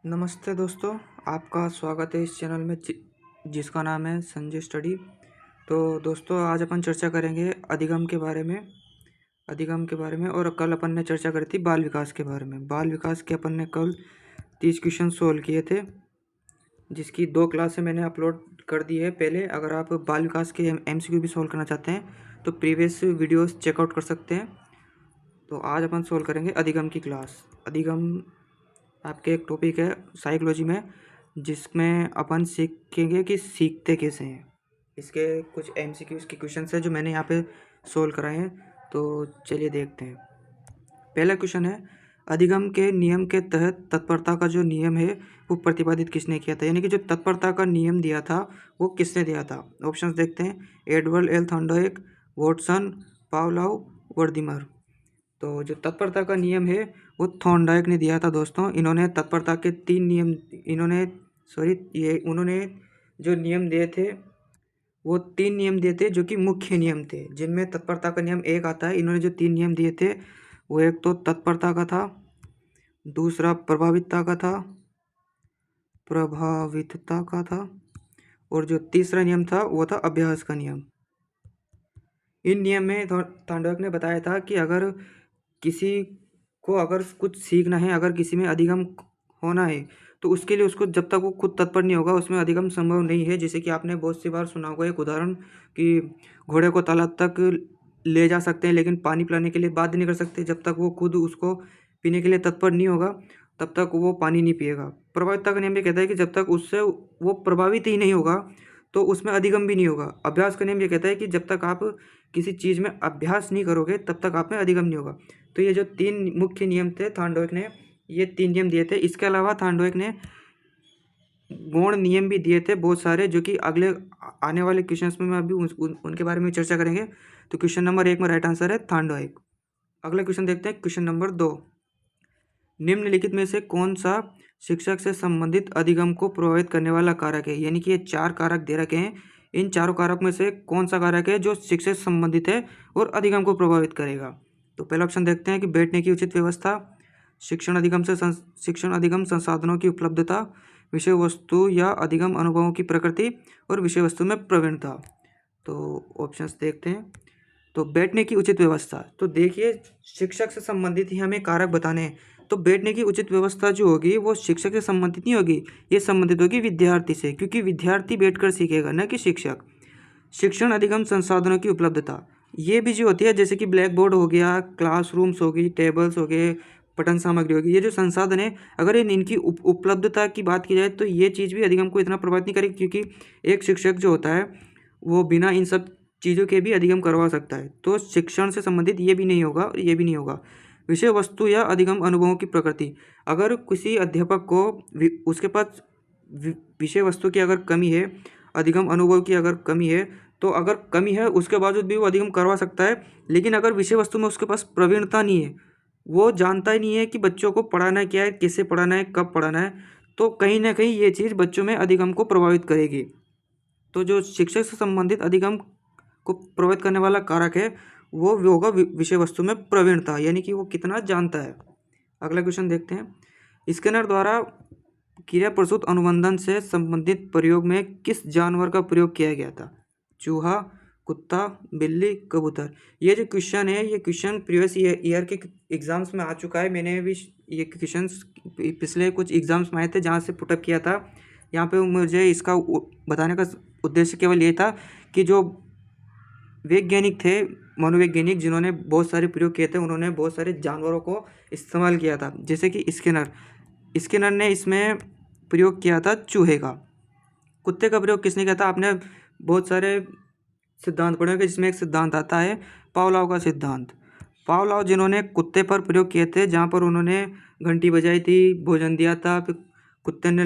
नमस्ते दोस्तों, आपका स्वागत है इस चैनल में जिसका नाम है संजय स्टडी। तो दोस्तों, आज अपन चर्चा करेंगे अधिगम के बारे में। और कल अपन ने चर्चा करी थी बाल विकास के बारे में। बाल विकास के अपन ने कल 30 क्वेश्चन सोल्व किए थे, जिसकी 2 क्लासें मैंने अपलोड कर दी है पहले। अगर आप बाल विकास के MCQ भी सोल्व करना चाहते हैं तो प्रीवियस वीडियोस चेकआउट कर सकते हैं। तो आज अपन सोल्व करेंगे अधिगम की क्लास। अधिगम आपके एक टॉपिक है साइकोलॉजी में, जिसमें अपन सीखेंगे कि सीखते कैसे हैं। इसके कुछ MCQs के क्वेश्चन है जो मैंने यहाँ पे सोल्व कराए हैं। तो चलिए देखते हैं। पहला क्वेश्चन है, अधिगम के नियम के तहत तत्परता का जो नियम है वो प्रतिपादित किसने किया था। यानी कि जो तत्परता का नियम दिया था वो किसने दिया था। ऑप्शंस देखते हैं, Edward L Thorndike, Watson, Pavlov, वर्दीमर। तो जो तत्परता का नियम है वो थॉर्नडाइक ने दिया था दोस्तों। इन्होंने तत्परता के 3 नियम उन्होंने जो नियम दिए थे वो 3 नियम दिए थे, जो कि मुख्य नियम थे, जिनमें तत्परता का नियम एक आता है। इन्होंने जो 3 नियम दिए थे वो एक तो तत्परता का था, दूसरा प्रभावितता का था, और जो तीसरा नियम था वो था अभ्यास का नियम। इन नियम में थॉर्नडाइक ने बताया था कि अगर किसी को अगर कुछ सीखना है, अगर किसी में अधिगम होना है, तो उसके लिए उसको जब तक वो खुद तत्पर नहीं होगा उसमें अधिगम संभव नहीं है। जैसे कि आपने बहुत सी बार सुना होगा एक उदाहरण कि घोड़े को तालाब तक ले जा सकते हैं, लेकिन पानी पिलाने के लिए बाध्य नहीं कर सकते। जब तक वो खुद उसको पीने के लिए तत्पर नहीं होगा तब तक वो पानी नहीं पिएगा। प्रभावितता का नियम ये कहता है कि जब तक उससे वो प्रभावित ही नहीं होगा तो उसमें अधिगम भी नहीं होगा। अभ्यास का नियम ये कहता है कि जब तक आप किसी चीज़ में अभ्यास नहीं करोगे तब तक आप में अधिगम नहीं होगा। तो ये जो 3 मुख्य नियम थे, थॉर्नडाइक ने ये 3 नियम दिए थे। इसके अलावा थॉर्नडाइक ने गौण नियम भी दिए थे बहुत सारे, जो कि अगले आने वाले क्वेश्चंस में अभी उनके बारे में चर्चा करेंगे। तो क्वेश्चन नंबर 1 में राइट आंसर है थॉर्नडाइक। अगला क्वेश्चन देखते हैं, क्वेश्चन नंबर 2। निम्नलिखित में से कौन सा शिक्षक से संबंधित अधिगम को प्रभावित करने वाला कारक है। यानी कि ये 4 कारक दे रखे हैं। इन चारों कारक में से कौन सा कारक है जो शिक्षक से संबंधित है और अधिगम को प्रभावित करेगा। तो पहला ऑप्शन देखते हैं कि बैठने की उचित व्यवस्था, शिक्षण अधिगम संसाधनों की उपलब्धता, विषय वस्तु या अधिगम अनुभवों की प्रकृति, और विषय वस्तु में प्रवीणता। तो ऑप्शंस देखते हैं। तो बैठने की उचित व्यवस्था, तो देखिए शिक्षक से संबंधित ही हमें कारक बताने हैं। तो बैठने की उचित व्यवस्था जो होगी वो शिक्षक से संबंधित नहीं होगी, ये संबंधित होगी विद्यार्थी से, क्योंकि विद्यार्थी बैठकर सीखेगा, न कि शिक्षक। शिक्षण अधिगम संसाधनों की उपलब्धता, ये भी जो होती है, जैसे कि ब्लैक बोर्ड हो गया, क्लासरूम्स होगी, टेबल्स हो गए, पठन सामग्री होगी, ये जो संसाधन है अगर इनकी उपलब्धता की बात की जाए तो ये चीज़ भी अधिगम को इतना प्रभावित नहीं करेगी, क्योंकि एक शिक्षक जो होता है वो बिना इन सब चीज़ों के भी अधिगम करवा सकता है। तो शिक्षण से संबंधित ये भी नहीं होगा और ये भी नहीं होगा। विषय वस्तु या अधिगम अनुभवों की प्रकृति, अगर किसी अध्यापक को उसके पास विषय वस्तु की अगर कमी है, अधिगम अनुभव की अगर कमी है, तो अगर कमी है उसके बावजूद भी वो अधिगम करवा सकता है। लेकिन अगर विषय वस्तु में उसके पास प्रवीणता नहीं है, वो जानता ही नहीं है कि बच्चों को पढ़ाना क्या है, किससे पढ़ाना है, कब पढ़ाना है, तो कहीं ना कहीं ये चीज़ बच्चों में अधिगम को प्रभावित करेगी। तो जो शिक्षक से संबंधित अधिगम को प्रभावित करने वाला कारक है वो होगा विषय वस्तु में प्रवीणता, यानी कि वो कितना जानता है। अगला क्वेश्चन देखते हैं, स्किनर द्वारा क्रिया प्रसूत अनुबंधन से संबंधित प्रयोग में किस जानवर का प्रयोग किया गया था। चूहा, कुत्ता, बिल्ली, कबूतर। ये जो क्वेश्चन है ये क्वेश्चन प्रीवियस ईयर के एग्जाम्स में आ चुका है। मैंने भी ये क्वेश्चन पिछले कुछ एग्जाम्स में आए थे जहाँ से पुटअप किया था। यहाँ पे मुझे इसका बताने का उद्देश्य केवल ये था कि जो वैज्ञानिक थे, मनोवैज्ञानिक, जिन्होंने बहुत सारे प्रयोग किए थे, उन्होंने बहुत सारे जानवरों को इस्तेमाल किया था। जैसे कि स्किनर ने इसमें प्रयोग किया था चूहे का। कुत्ते का प्रयोग किसने किया था, आपने बहुत सारे सिद्धांत पढ़े होंगे, जिसमें एक सिद्धांत आता है पावलोव का सिद्धांत। पावलोव जिन्होंने कुत्ते पर प्रयोग किए थे, जहाँ पर उन्होंने घंटी बजाई थी, भोजन दिया था, फिर कुत्ते ने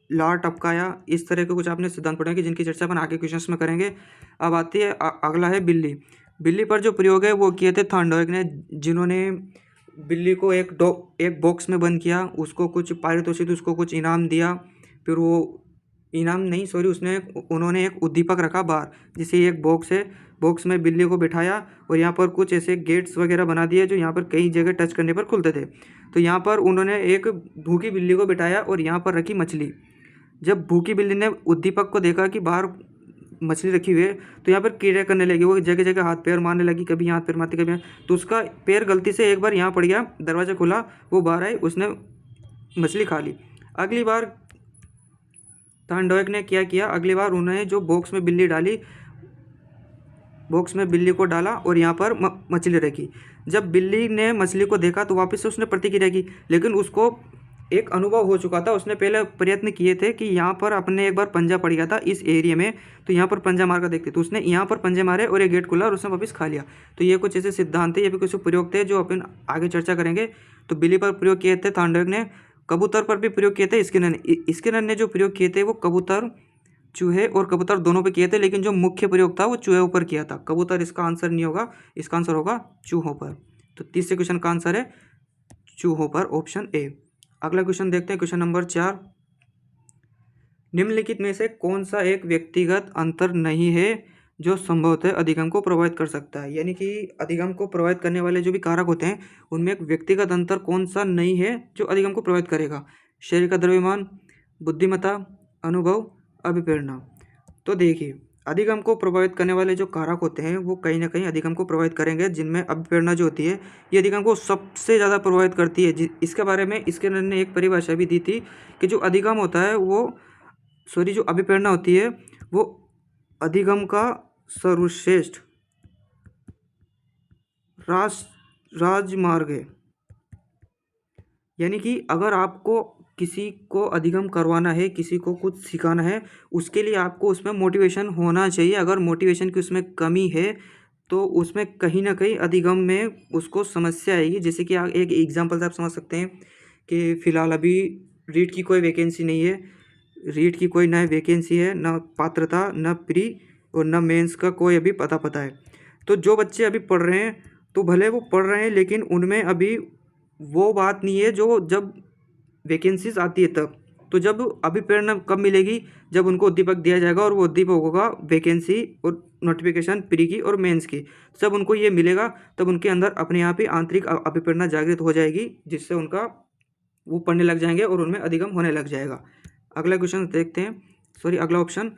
लार टपकाया, इस तरह के कुछ आपने सिद्धांत पढ़े हैं जिनकी चर्चा अपन आगे क्वेश्चंस में करेंगे। अब आती है अगला है बिल्ली। बिल्ली पर जो प्रयोग है वो किए थे थॉर्नडाइक ने, जिन्होंने बिल्ली को एक बॉक्स में बंद किया, उसको कुछ पारितोषिक, उसको कुछ इनाम दिया, फिर वो इनाम नहीं, सॉरी, उन्होंने एक उद्दीपक रखा बाहर, जैसे एक बॉक्स है, बॉक्स में बिल्ली को बिठाया और यहाँ पर कुछ ऐसे गेट्स वगैरह बना दिए जो यहाँ पर कई जगह टच करने पर खुलते थे। तो यहाँ पर उन्होंने एक भूखी बिल्ली को बिठाया और यहाँ पर रखी मछली। जब भूखी बिल्ली ने उद्दीपक को देखा कि बाहर मछली रखी हुई है, तो यहाँ पर कीड़े करने लगी, वो जगह जगह हाथ पैर मारने लगी, कभी हाथ पैर मारती कभी तो उसका पैर गलती से एक बार यहाँ पड़ गया, दरवाज़ा खुला, वो बाहर आई, उसने मछली खा ली। अगली बार थॉर्नडाइक ने क्या किया, अगली बार उन्होंने जो बॉक्स में बिल्ली डाली, बॉक्स में बिल्ली को डाला और यहाँ पर मछली रखी। जब बिल्ली ने मछली को देखा तो वापस से उसने प्रतिक्रिया की, लेकिन उसको एक अनुभव हो चुका था, उसने पहले प्रयत्न किए थे कि यहाँ पर अपने एक बार पंजा पड़ गया था इस एरिया में, तो यहाँ पर पंजा मार कर देखते, तो उसने यहाँ पर पंजे मारे और ये गेट खुला और उसने वापस खा लिया। तो ये कुछ ऐसे सिद्धांत है, ये भी कुछ प्रयोग थे जो अपन आगे चर्चा करेंगे। तो बिल्ली पर प्रयोग किए थे थॉर्नडाइक ने, कबूतर पर भी प्रयोग किए थे स्किनर ने जो प्रयोग किए थे वो कबूतर, चूहे और कबूतर दोनों पे किए थे, लेकिन जो मुख्य प्रयोग था वो चूहे पर किया था। कबूतर इसका आंसर नहीं होगा, इसका आंसर होगा चूहों पर। तो तीसरे क्वेश्चन का आंसर है चूहों पर, ऑप्शन ए। अगला क्वेश्चन देखते हैं, क्वेश्चन नंबर 4। निम्नलिखित में से कौन सा एक व्यक्तिगत अंतर नहीं है जो संभवतः अधिगम को प्रभावित कर सकता है? यानी कि अधिगम को प्रभावित करने वाले जो भी कारक होते हैं उनमें एक व्यक्तिगत अंतर कौन सा नहीं है जो अधिगम को प्रभावित करेगा? शरीर का द्रव्यमान, बुद्धिमत्ता, अनुभव, अभिप्रेरणा। तो देखिए, अधिगम को प्रभावित करने वाले जो कारक होते हैं वो कहीं ना कहीं अधिगम को प्रभावित करेंगे, जिनमें अभिप्रेरणा जो होती है ये अधिगम को सबसे ज़्यादा प्रभावित करती है। इसके बारे में स्किनर ने एक परिभाषा भी दी थी कि जो अधिगम होता है जो अभिप्रेरणा होती है वो अधिगम का सर्वश्रेष्ठ राजमार्ग है। यानी कि अगर आपको किसी को अधिगम करवाना है, किसी को कुछ सिखाना है, उसके लिए आपको उसमें मोटिवेशन होना चाहिए। अगर मोटिवेशन की उसमें कमी है तो उसमें कहीं ना कहीं अधिगम में उसको समस्या आएगी। जैसे कि एक एग्जांपल से आप समझ सकते हैं कि फ़िलहाल अभी रीट की कोई वैकेंसी नहीं है, रीट की कोई नई वैकेंसी है, न पात्रता, न प्री और न मेंस का कोई अभी पता है। तो जो बच्चे अभी पढ़ रहे हैं तो भले वो पढ़ रहे हैं, लेकिन उनमें अभी वो बात नहीं है जो जब वैकेंसीज आती है तब। तो जब अभिप्रेरणा कब मिलेगी? जब उनको उद्दीपक दिया जाएगा और वो उद्दीपक होगा वैकेंसी और नोटिफिकेशन प्री की और मेंस की। जब उनको ये मिलेगा तब उनके अंदर अपने आप ही आंतरिक अभिप्रेरणा जागृत हो जाएगी, जिससे उनका वो पढ़ने लग जाएंगे और उनमें अधिगम होने लग जाएगा। अगला क्वेश्चन देखते हैं, अगला ऑप्शन।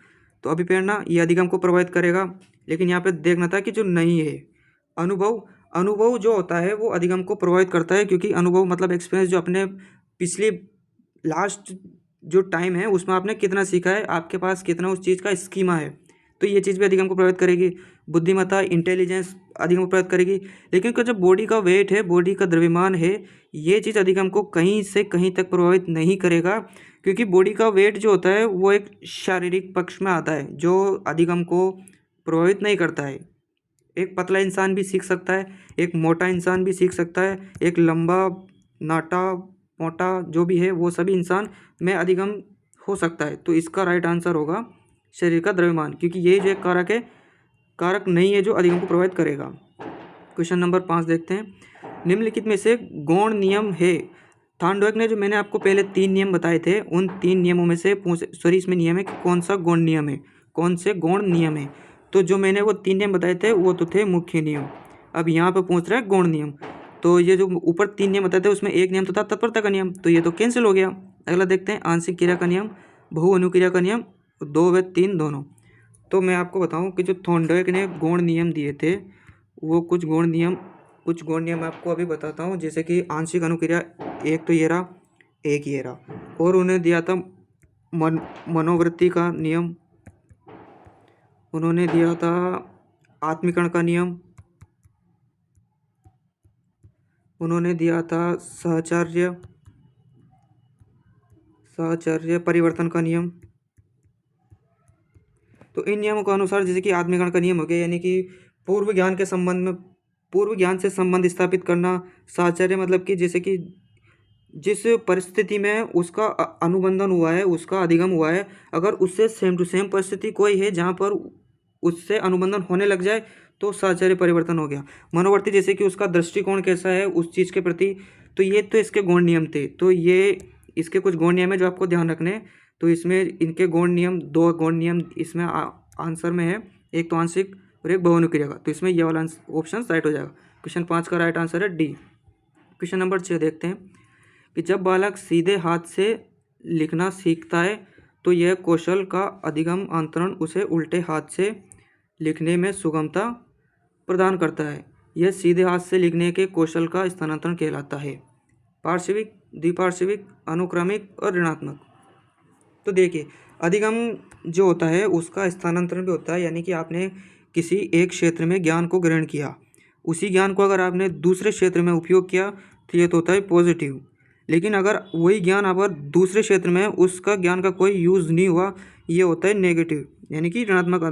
तो अभिप्रेरणा ये अधिगम को प्रभावित करेगा, लेकिन यहाँ पे देखना था कि जो नहीं है अनुभव जो होता है वो अधिगम को प्रभावित करता है, क्योंकि अनुभव मतलब एक्सपीरियंस, जो अपने पिछली लास्ट जो टाइम है उसमें आपने कितना सीखा है, आपके पास कितना उस चीज़ का स्कीमा है, तो ये चीज़ भी अधिगम को प्रभावित करेगी। बुद्धिमत्ता, इंटेलिजेंस अधिगम को प्रभावित करेगी। लेकिन जो बॉडी का वेट है, बॉडी का द्रव्यमान है, ये चीज़ अधिगम को कहीं से कहीं तक प्रभावित नहीं करेगा, क्योंकि बॉडी का वेट जो होता है वो एक शारीरिक पक्ष में आता है जो अधिगम को प्रभावित नहीं करता है। एक पतला इंसान भी सीख सकता है, एक मोटा इंसान भी सीख सकता है, एक लंबा, नाटा, मोटा जो भी है वो सभी इंसान में अधिगम हो सकता है। तो इसका राइट आंसर होगा शरीर का द्रव्यमान, क्योंकि ये जो एक कारक नहीं है जो अधिगम को प्रभावित करेगा। क्वेश्चन नंबर 5 देखते हैं, निम्नलिखित में से गौण नियम है? थॉर्नडाइक ने जो मैंने आपको पहले 3 नियम बताए थे, उन 3 नियमों में से इसमें नियम है कि कौन सा गौण नियम है, कौन से गौण नियम है? तो जो मैंने वो 3 नियम बताए थे वो तो थे मुख्य नियम। अब यहाँ पे पूछ रहा है गौण नियम। तो ये जो ऊपर 3 नियम बताए थे उसमें एक नियम तो था तत्परता का नियम, तो ये तो कैंसिल हो गया। अगला देखते हैं, आंशिक क्रिया का नियम, बहु अनुक्रिया का नियम, 2 व 3 दोनों। तो मैं आपको बताऊं कि जो थॉर्नडाइक ने गौण नियम दिए थे वो कुछ गौण नियम आपको अभी बताता हूं। जैसे कि आंशिक अनुक्रिया, एक तो ये रहा, एक ये रहा, और उन्हें दिया था मनोवृत्ति का नियम, उन्होंने दिया था आत्मीकरण का नियम, उन्होंने दिया था साहचर्य परिवर्तन का नियम। तो इन नियमों के अनुसार, जैसे कि आत्मीकरण का नियम हो गया, यानी कि पूर्व ज्ञान से संबंध स्थापित करना। साहचर्य मतलब कि जैसे कि जिस परिस्थिति में उसका अनुबंधन हुआ है, उसका अधिगम हुआ है, अगर उससे सेम टू सेम परिस्थिति कोई है जहाँ पर उससे अनुबंधन होने लग जाए तो साहचर्य परिवर्तन हो गया। मनोवर्ती, जैसे कि उसका दृष्टिकोण कैसा है उस चीज़ के प्रति, तो ये तो इसके गौण नियम थे। तो ये इसके कुछ गौण नियम है जो आपको ध्यान रखने हैं। तो इसमें इनके गौण नियम, 2 गौण नियम इसमें आंसर में है, एक तो आंशिक और एक बहुअणु क्रिया का। तो इसमें ये वाला ऑप्शन राइट हो जाएगा। क्वेश्चन 5 का राइट आंसर है डी। क्वेश्चन नंबर 6 देखते हैं कि जब बालक सीधे हाथ से लिखना सीखता है तो यह कौशल का अधिगम अंतरण उसे उल्टे हाथ से लिखने में सुगमता प्रदान करता है। यह सीधे हाथ से लिखने के कौशल का स्थानांतरण कहलाता है। पार्श्विक, द्विपार्श्विक, अनुक्रमिक और ऋणात्मक। तो देखिए, अधिगम जो होता है उसका स्थानांतरण भी होता है, यानी कि आपने किसी एक क्षेत्र में ज्ञान को ग्रहण किया, उसी ज्ञान को अगर आपने दूसरे क्षेत्र में उपयोग किया तो ये तो होता है पॉजिटिव। लेकिन अगर वही ज्ञान अगर दूसरे क्षेत्र में उसका ज्ञान का कोई यूज़ नहीं हुआ, ये होता है नेगेटिव, यानी कि ऋणात्मक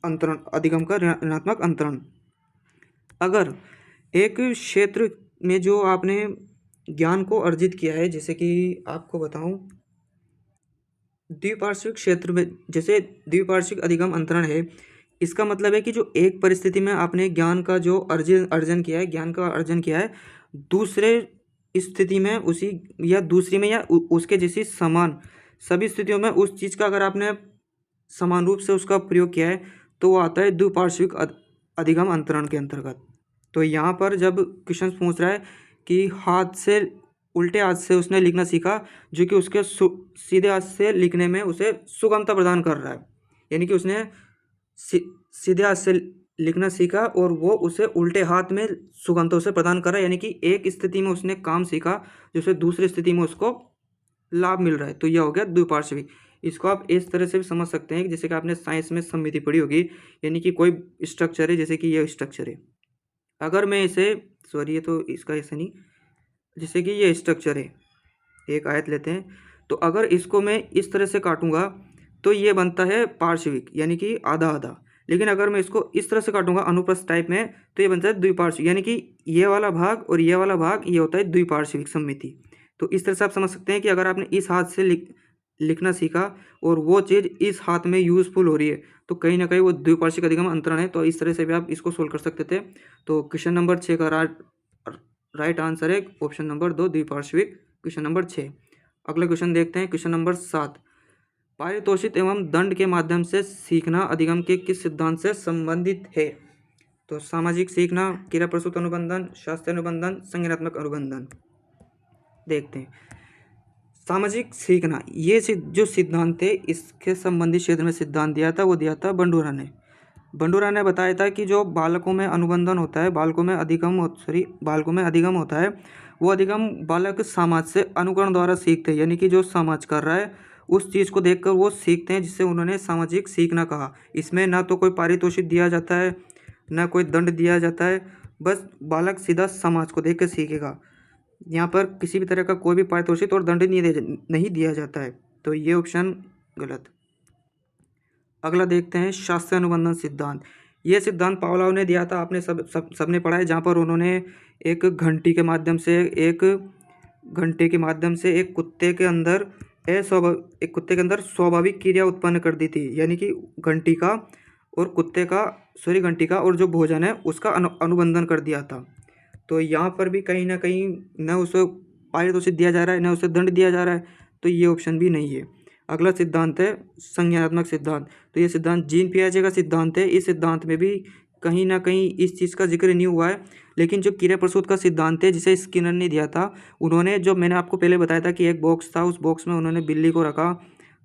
अंतरण, अधिगम का ऋणात्मक अंतरण। अगर एक क्षेत्र में जो आपने ज्ञान को अर्जित किया है, जैसे कि आपको बताऊं द्विपार्श्विक क्षेत्र में, जैसे द्विपार्श्विक अधिगम अंतरण है, इसका मतलब है कि जो एक परिस्थिति में आपने ज्ञान का जो अर्जन किया है, ज्ञान का अर्जन किया है, दूसरे स्थिति में उसी या दूसरी में या उसके जैसी समान सभी स्थितियों में उस चीज़ का अगर आपने समान रूप से उसका प्रयोग किया है तो वो आता है द्विपार्श्विक अधिगम अंतरण के अंतर्गत। तो यहाँ पर जब क्वेश्चन पूछ रहा है कि हाथ से उल्टे हाथ से उसने लिखना सीखा, जो कि उसके सीधे हाथ से लिखने में उसे सुगमता प्रदान कर रहा है, यानी कि उसने सीधे हाथ से लिखना सीखा और वो उसे उल्टे हाथ में सुगमता उसे प्रदान कर रहा है, यानी कि एक स्थिति में उसने काम सीखा जिससे दूसरी स्थिति में उसको लाभ मिल रहा है। तो यह हो गया द्विपार्श्विक। इसको आप इस तरह से भी समझ सकते हैं कि जैसे कि आपने साइंस में सममिति पढ़ी होगी, यानी कि कोई स्ट्रक्चर है, जैसे कि यह स्ट्रक्चर है, अगर मैं इसे ये तो इसका ऐसा नहीं, जैसे कि ये स्ट्रक्चर है, एक आयत लेते हैं, तो अगर इसको मैं इस तरह से काटूंगा तो ये बनता है पार्श्विक, यानी कि आधा आधा। लेकिन अगर मैं इसको इस तरह से काटूंगा अनुप्रस्थ टाइप में तो ये बनता है द्विपार्श्विक, यानी कि ये वाला भाग और ये वाला भाग ये होता है द्विपार्श्विक सममिति। तो इस तरह से आप समझ सकते हैं कि अगर आपने इस हाथ से लिखना सीखा और वो चीज़ इस हाथ में यूज़फुल हो रही है तो कहीं ना कहीं वो द्विपार्श्विक अधिगम अंतरण है। तो इस तरह से भी आप इसको सोल्व कर सकते थे। तो क्वेश्चन नंबर 6 का राइट आंसर है ऑप्शन नंबर 2 द्विपार्श्विक, क्वेश्चन नंबर 6। अगला क्वेश्चन देखते हैं, क्वेश्चन नंबर 7। पारितोषित एवं दंड के माध्यम से सीखना अधिगम के किस सिद्धांत से संबंधित है? तो सामाजिक सीखना, क्रिया प्रसूत अनुबंधन, शास्त्रीय अनुबंधन, संज्ञानात्मक अनुबंधन। देखते हैं सामाजिक सीखना, ये जो सिद्धांत है इसके संबंधित क्षेत्र में सिद्धांत दिया था वो दिया था बंडूरा ने। बंडूरा ने बताया था कि जो बालकों में अनुबंधन होता है, बालकों में अधिगम होता है, वो अधिगम बालक समाज से अनुकरण द्वारा सीखते हैं, यानी कि जो समाज कर रहा है उस चीज़ को देखकर वो सीखते हैं, जिससे उन्होंने सामाजिक सीखना कहा। इसमें ना तो कोई पारितोषिक दिया जाता है ना कोई दंड दिया जाता है, बस बालक सीधा समाज को देख कर सीखेगा। यहाँ पर किसी भी तरह का कोई भी पारितोषिक और दंड नहीं दिया जाता है। तो ये ऑप्शन गलत। अगला देखते हैं शास्त्रीय अनुबंधन सिद्धांत। ये सिद्धांत पावलोव ने दिया था, आपने सबने पढ़ा है, जहाँ पर उन्होंने एक घंटे के माध्यम से एक कुत्ते के अंदर स्वाभाविक क्रिया उत्पन्न कर दी थी, यानी कि घंटी का और जो भोजन है उसका अनुबंधन कर दिया था। तो यहाँ पर भी कहीं ना कहीं न उसे पारितोषिक दिया जा रहा है न उसे दंड दिया जा रहा है, तो ये ऑप्शन भी नहीं है। अगला सिद्धांत है संज्ञानात्मक सिद्धांत। तो ये सिद्धांत जीन पियाजे का सिद्धांत है। इस सिद्धांत में भी कहीं ना कहीं इस चीज़ का जिक्र नहीं हुआ है, लेकिन जो क्रिया प्रसूत का सिद्धांत है जिसे स्किनर ने दिया था, उन्होंने जो मैंने आपको पहले बताया था कि एक बॉक्स था, उस बॉक्स में उन्होंने बिल्ली को रखा,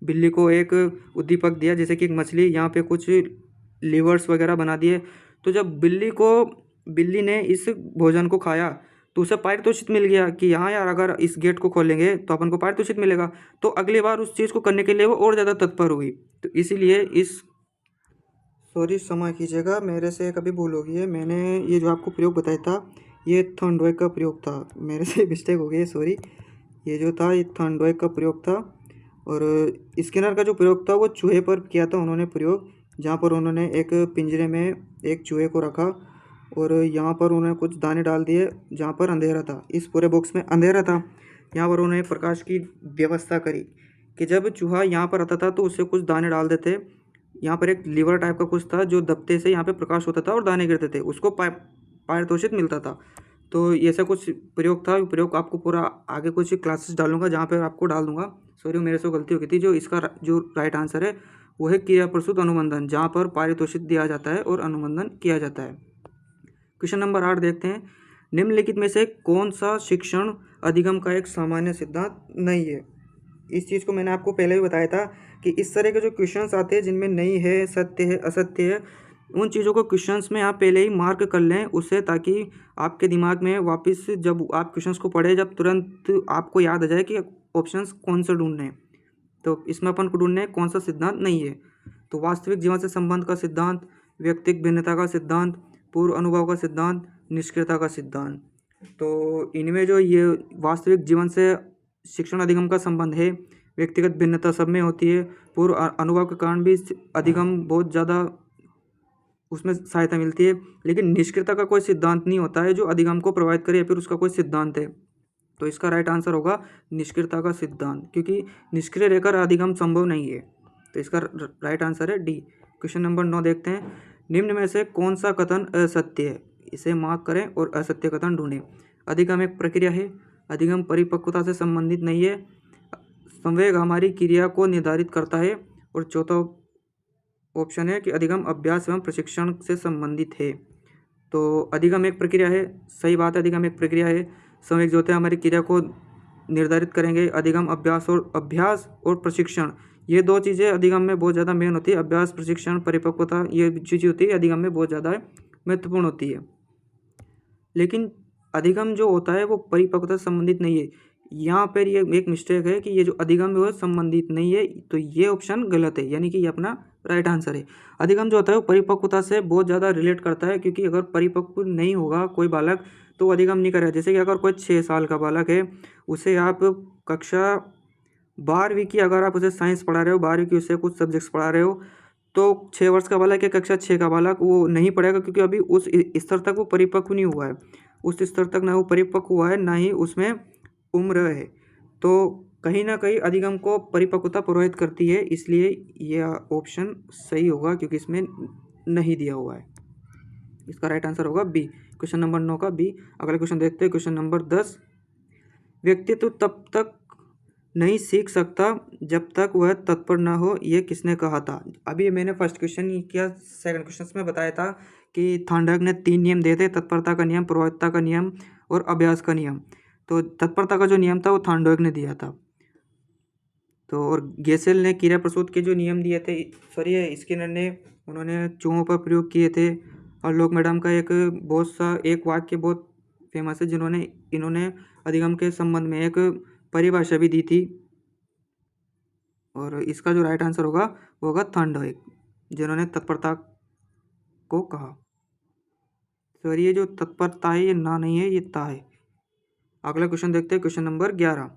बिल्ली को एक उद्दीपक दिया जैसे कि एक मछली, यहाँ पे कुछ लीवर्स वगैरह बना दिए। तो जब बिल्ली ने इस भोजन को खाया तो उसे पारितोषिक मिल गया कि हाँ यार, अगर इस गेट को खोलेंगे तो अपन को पारितोषिक मिलेगा। तो अगली बार उस चीज़ को करने के लिए वो और ज़्यादा तत्पर हुई। तो इसीलिए क्षमा कीजिएगा, मेरे से कभी भूल हो गई है। मैंने ये जो आपको प्रयोग बताया था ये थॉर्नडाइक का प्रयोग था, मेरे से मिस्टेक हो गई है, सॉरी। ये जो था ये थॉर्नडाइक का प्रयोग था, और स्किनर का जो प्रयोग था वो चूहे पर किया था उन्होंने प्रयोग, जहाँ पर उन्होंने एक पिंजरे में एक चूहे को रखा और यहाँ पर उन्होंने कुछ दाने डाल दिए जहाँ पर अंधेरा था। इस पूरे बॉक्स में अंधेरा था, यहाँ पर उन्होंने प्रकाश की व्यवस्था करी कि जब चूहा यहाँ पर आता था तो उससे कुछ दाने डाल देते। यहाँ पर एक लीवर टाइप का कुछ था जो दबते से यहाँ पे प्रकाश होता था और दाने गिरते थे, उसको पारितोषिक मिलता था। तो ऐसा कुछ प्रयोग था। प्रयोग आपको पूरा आगे कुछ क्लासेस डालूंगा जहाँ पर आपको डाल दूँगा। सॉरी मेरे से गलती हो गई थी, जो इसका जो राइट आंसर है वो है क्रिया प्रसूत अनुबंधन, जहाँ पर पारितोषिक दिया जाता है और अनुबंधन किया जाता है। क्वेश्चन नंबर 8 देखते हैं, निम्नलिखित में से कौन सा शिक्षण अधिगम का एक सामान्य सिद्धांत नहीं है। इस चीज़ को मैंने आपको पहले भी बताया था कि इस तरह के जो क्वेश्चंस आते हैं जिनमें नहीं है, सत्य है, असत्य है, उन चीज़ों को क्वेश्चंस में आप पहले ही मार्क कर लें उससे, ताकि आपके दिमाग में वापस जब आप क्वेश्चंस को पढ़े जब तुरंत आपको याद आ जाए कि ऑप्शंस कौन से ढूंढने हैं। तो इसमें अपन को ढूंढने कौन सा सिद्धांत नहीं है। तो वास्तविक जीवन से संबंध का सिद्धांत, व्यक्तिगत भिन्नता का सिद्धांत, पूर्व अनुभव का सिद्धांत, निष्क्रियता का सिद्धांत। तो इनमें जो ये वास्तविक जीवन से शिक्षण अधिगम का संबंध है, व्यक्तिगत भिन्नता सब में होती है, पूर्व अनुभव के कारण भी अधिगम बहुत ज़्यादा उसमें सहायता मिलती है, लेकिन निष्क्रियता का कोई सिद्धांत नहीं होता है जो अधिगम को प्रभावित करे या फिर उसका कोई सिद्धांत है। तो इसका राइट आंसर होगा निष्क्रियता का सिद्धांत, क्योंकि निष्क्रिय रहकर अधिगम संभव नहीं है। तो इसका राइट आंसर है डी। क्वेश्चन नंबर 9 देखते हैं, निम्न में से कौन सा कथन असत्य है, इसे मार्क करें और असत्य कथन ढूंढें। अधिगम एक प्रक्रिया है, अधिगम परिपक्वता से संबंधित नहीं है, संवेग हमारी क्रिया को निर्धारित करता है, और चौथा ऑप्शन है कि अधिगम अभ्यास एवं प्रशिक्षण से संबंधित है। तो अधिगम एक प्रक्रिया है, सही बात है, अधिगम एक प्रक्रिया है। संवेग जो होते हैं हमारी क्रिया को निर्धारित करेंगे। अधिगम अभ्यास और प्रशिक्षण, ये दो चीज़ें अधिगम में बहुत ज़्यादा मेन होती है। अभ्यास, प्रशिक्षण, परिपक्वता, ये चीज़ें होती है अधिगम में बहुत ज़्यादा महत्वपूर्ण होती है। लेकिन अधिगम जो होता है वो परिपक्वता से संबंधित नहीं है। यहाँ पर ये एक मिस्टेक है कि ये जो अधिगम है वो संबंधित नहीं है, तो ये ऑप्शन गलत है, यानी कि ये अपना राइट आंसर है। अधिगम जो होता है वो परिपक्वता से बहुत ज़्यादा रिलेट करता है, क्योंकि अगर परिपक्व नहीं होगा कोई बालक तो अधिगम नहीं करेगा। जैसे कि अगर कोई 6 साल का बालक है, उसे आप कक्षा 12वीं की अगर आप उसे साइंस पढ़ा रहे हो, 12वीं की उसे कुछ सब्जेक्ट्स पढ़ा रहे हो, तो 6 वर्ष का बालक या कक्षा 6 का बालक वो नहीं पढ़ेगा, क्योंकि अभी उस स्तर तक वो परिपक्व नहीं हुआ है। उस स्तर तक ना वो परिपक्व हुआ है, ना ही उसमें उम्र है। तो कहीं ना कहीं अधिगम को परिपक्वता प्रभावित करती है, इसलिए यह ऑप्शन सही होगा, क्योंकि इसमें नहीं दिया हुआ है। इसका राइट आंसर होगा बी। क्वेश्चन नंबर 9 का बी। अगला क्वेश्चन देखते हैं, क्वेश्चन नंबर 10, व्यक्तित्व तब तक नहीं सीख सकता जब तक वह तत्पर न हो, यह किसने कहा था। अभी मैंने फर्स्ट क्वेश्चन किया, सेकंड क्वेश्चन में बताया था कि थांडक ने 3 नियम दिए थे, तत्परता का नियम, प्रभाविता का नियम और अभ्यास का नियम। तो तत्परता का जो नियम था वो थांडक ने दिया था। तो और गेसेल ने क्रिया प्रसूत के जो नियम दिए थे, सॉरी स्किनर ने, उन्होंने चूहों पर प्रयोग किए थे। और लोक मैडम का एक वाक्य बहुत फेमस है, इन्होंने अधिगम के संबंध में एक परिभाषा भी दी थी। और इसका जो राइट आंसर होगा वो होगा थांडक, जिन्होंने तत्परता को कहा। सॉरी ये जो तत्परता है ये ना नहीं है, ये ता है। अगला क्वेश्चन देखते हैं, क्वेश्चन नंबर 11,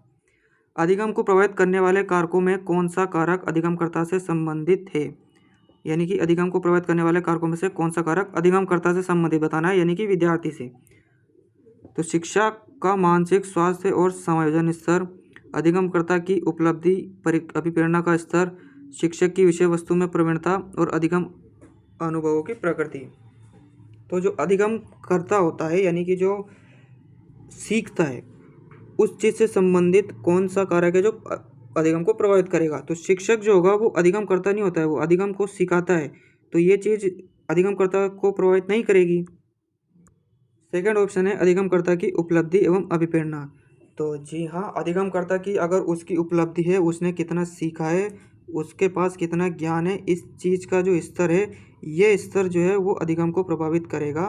अधिगम को प्रभावित करने वाले कारकों में कौन सा कारक अधिगमकर्ता से संबंधित है। यानी कि अधिगम को प्रभावित करने वाले कारकों में से कौन सा कारक अधिगमकर्ता से संबंधित बताना है, यानी कि विद्यार्थी से। तो शिक्षा का मानसिक स्वास्थ्य और समायोजन स्तर, अधिगमकर्ता की उपलब्धि अभिप्रेरणा का स्तर, शिक्षक की विषय वस्तु में प्रवीणता और अधिगम अनुभवों की प्रकृति। तो जो अधिगमकर्ता होता है, यानी कि जो सीखता है, उस चीज़ से संबंधित कौन सा कारक है जो अधिगम को प्रभावित करेगा। तो शिक्षक जो होगा वो अधिगमकर्ता नहीं होता है, वो अधिगम को सिखाता है, तो ये चीज़ अधिगमकर्ता को प्रभावित नहीं करेगी। सेकंड ऑप्शन है अधिगमकर्ता की उपलब्धि एवं अभिप्रेरणा। तो जी हाँ, अधिगमकर्ता की अगर उसकी उपलब्धि है, उसने कितना सीखा है, उसके पास कितना ज्ञान है, इस चीज़ का जो स्तर है, ये स्तर जो है वो अधिगम को प्रभावित करेगा।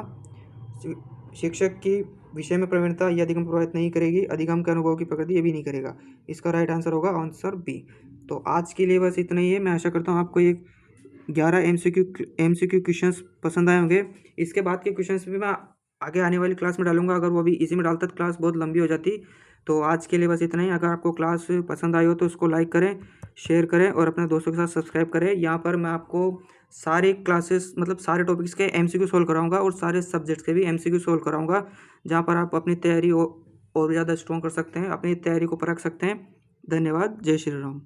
शिक्षक की विषय में प्रवीणता यह अधिगम प्रभावित नहीं करेगी, अधिगम के अनुभव की प्रकृति ये भी नहीं करेगा। इसका राइट आंसर होगा आंसर बी। तो आज के लिए बस इतना ही है। मैं आशा करता हूँ आपको ये 11 MCQ क्वेश्चंस पसंद आए होंगे। इसके बाद के क्वेश्चंस भी मैं आगे आने वाली क्लास में डालूंगा, अगर वो भी इसी में डालता तो क्लास बहुत लंबी हो जाती। तो आज के लिए बस इतना ही। अगर आपको क्लास पसंद आई हो तो उसको लाइक करें, शेयर करें और अपने दोस्तों के साथ सब्सक्राइब करें। यहाँ पर मैं आपको सारी क्लासेस मतलब सारे टॉपिक्स के MCQ सोल्व कराऊंगा और सारे सब्जेक्ट्स के भी MCQ सोल्व कराऊंगा, जहाँ पर आप अपनी तैयारी और ज़्यादा स्ट्रॉन्ग कर सकते हैं, अपनी तैयारी को परख सकते हैं। धन्यवाद। जय श्री राम।